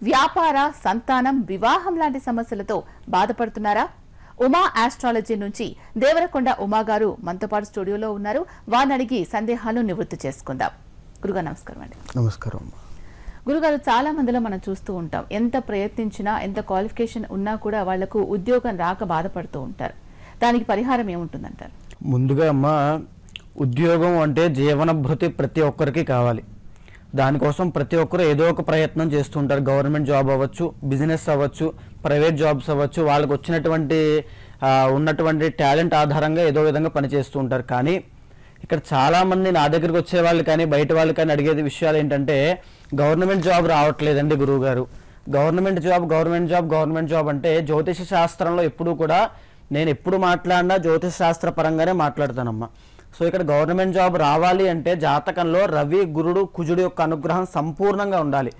వ్యాపార సంతానం వివాహం లాంటి సమస్యలతో బాధపడుతున్నారా? ఉమా ఆస్ట్రాలజీ నుంచి దేవరకొండ ఉమా గారు మనతో పాటు స్టూడియోలో ఉన్నారు. వారిని అడిగి సందేహాలను నివృత్తి చేసుకుందాం. గురుగారు నమస్కారం అండి. నమస్కారం. గురుగారు, చాలా మందిలో మనం చూస్తూ ఉంటాం, ఎంత ప్రయత్నించినా ఎంత క్వాలిఫికేషన్ ఉన్నా కూడా వాళ్లకు ఉద్యోగం రాక బాధపడుతూ ఉంటారు. దానికి పరిహారం ఏముంటుందంటారు? ముందుగా ఉద్యోగం అంటే జీవన భృతి ప్రతి ఒక్కరికి కావాలి. దానికోసం ప్రతి ఒక్కరు ఏదో ఒక ప్రయత్నం చేస్తుంటారు. గవర్నమెంట్ జాబ్ అవ్వచ్చు, బిజినెస్ అవ్వచ్చు, ప్రైవేట్ జాబ్స్ అవ్వచ్చు. వాళ్ళకి వచ్చినటువంటి ఉన్నటువంటి టాలెంట్ ఆధారంగా ఏదో విధంగా పనిచేస్తూ ఉంటారు. కానీ ఇక్కడ చాలామంది నా దగ్గరికి వచ్చే వాళ్ళు కానీ బయట వాళ్ళు కానీ అడిగేది విషయాలు ఏంటంటే, గవర్నమెంట్ జాబ్ రావట్లేదండి గురువుగారు, గవర్నమెంట్ జాబ్ అంటే జ్యోతిష శాస్త్రంలో ఎప్పుడూ కూడా నేను ఎప్పుడు మాట్లాడినా జ్యోతిష శాస్త్ర పరంగానే మాట్లాడతానమ్మా. సో ఇక్కడ గవర్నమెంట్ జాబ్ రావాలి అంటే జాతకంలో రవి, గురుడు, కుజుడు యొక్క అనుగ్రహం సంపూర్ణంగా ఉండాలి.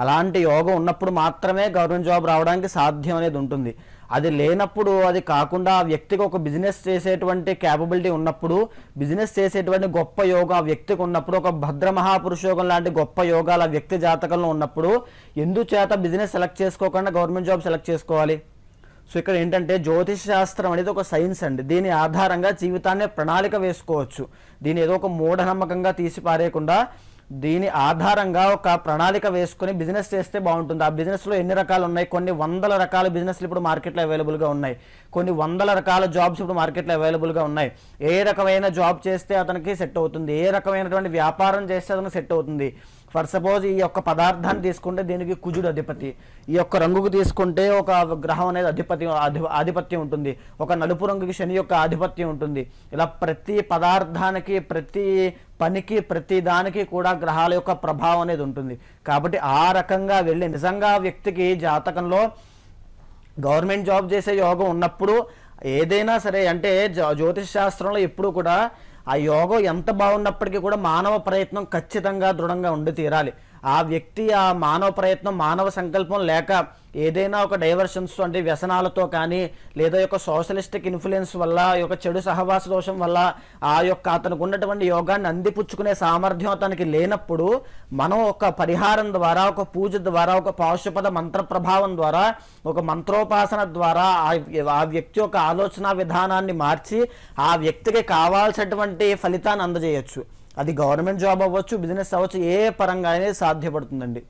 అలాంటి యోగం ఉన్నప్పుడు మాత్రమే గవర్నమెంట్ జాబ్ రావడానికి సాధ్యం అనేది ఉంటుంది. అది లేనప్పుడు, అది కాకుండా ఆ వ్యక్తికి ఒక బిజినెస్ చేసేటువంటి క్యాపబిలిటీ ఉన్నప్పుడు, బిజినెస్ చేసేటువంటి గొప్ప యోగం ఆ వ్యక్తికి ఉన్నప్పుడు, ఒక భద్ర మహాపురుషయోగం లాంటి గొప్ప యోగాలు ఆ వ్యక్తి జాతకంలో ఉన్నప్పుడు ఎందుచేత బిజినెస్ సెలెక్ట్ చేసుకోకుండా గవర్నమెంట్ జాబ్ సెలెక్ట్ చేసుకోవాలి? సో ఇక్కడ ఏంటంటే జ్యోతిష శాస్త్రం అనేది ఒక సైన్స్ అండి. దీని ఆధారంగా జీవితాన్ని ప్రణాళిక వేసుకోవచ్చు. దీని ఏదో ఒక మూఢనమ్మకంగా తీసి పారేయకుండా దీని ఆధారంగా ఒక ప్రణాళిక వేసుకొని బిజినెస్ చేస్తే బాగుంటుంది. ఆ బిజినెస్లో ఎన్ని రకాలు ఉన్నాయి? కొన్ని వందల రకాల బిజినెస్లు ఇప్పుడు మార్కెట్లో అవైలబుల్గా ఉన్నాయి. కొన్ని వందల రకాల జాబ్స్ ఇప్పుడు మార్కెట్లో అవైలబుల్గా ఉన్నాయి. ఏ రకమైన జాబ్ చేస్తే అతనికి సెట్ అవుతుంది, ఏ రకమైనటువంటి వ్యాపారం చేస్తే అతనికి సెట్ అవుతుంది. ఫర్ సపోజ్ ఈ యొక్క పదార్థాన్ని తీసుకుంటే దీనికి కుజుడు అధిపతి, ఈ యొక్క రంగుకు తీసుకుంటే ఒక గ్రహం అనేది ఆధిపత్యం ఉంటుంది, ఒక నలుపు రంగుకి శని యొక్క ఆధిపత్యం ఉంటుంది. ఇలా ప్రతి పదార్థానికి, ప్రతి పనికి, ప్రతి దానికి కూడా గ్రహాల యొక్క ప్రభావం అనేది ఉంటుంది. కాబట్టి ఆ రకంగా వెళ్ళి నిజంగా వ్యక్తికి జాతకంలో గవర్నమెంట్ జాబ్ చేసే యోగం ఉన్నప్పుడు ఏదైనా సరే, అంటే జ్యోతిష శాస్త్రంలో ఎప్పుడు కూడా ఆ యోగం ఎంత బాగున్నప్పటికీ కూడా మానవ ప్రయత్నం ఖచ్చితంగా దృఢంగా ఉండి తీరాలి. ఆ వ్యక్తి ఆ మానవ ప్రయత్నం, మానవ సంకల్పం లేక ఏదైనా ఒక డైవర్షన్స్ అంటే వ్యసనాలతో కానీ, లేదా యొక్క సోషలిస్టిక్ ఇన్ఫ్లుయెన్స్ వల్ల, యొక్క చెడు సహవాస దోషం వల్ల ఆ యొక్క అతనికి ఉన్నటువంటి యోగాన్ని అందిపుచ్చుకునే సామర్థ్యం అతనికి లేనప్పుడు, మనం ఒక పరిహారం ద్వారా, ఒక పూజ ద్వారా, ఒక పాశుపద మంత్ర ప్రభావం ద్వారా, ఒక మంత్రోపాసన ద్వారా ఆ వ్యక్తి యొక్క ఆలోచన విధానాన్ని మార్చి ఆ వ్యక్తికి కావాల్సినటువంటి ఫలితాన్ని అందజేయచ్చు. అది గవర్నమెంట్ జాబ్ అవ్వచ్చు, బిజినెస్ అవ్వచ్చు, ఏ పరంగా అనేది సాధ్యపడుతుందండి.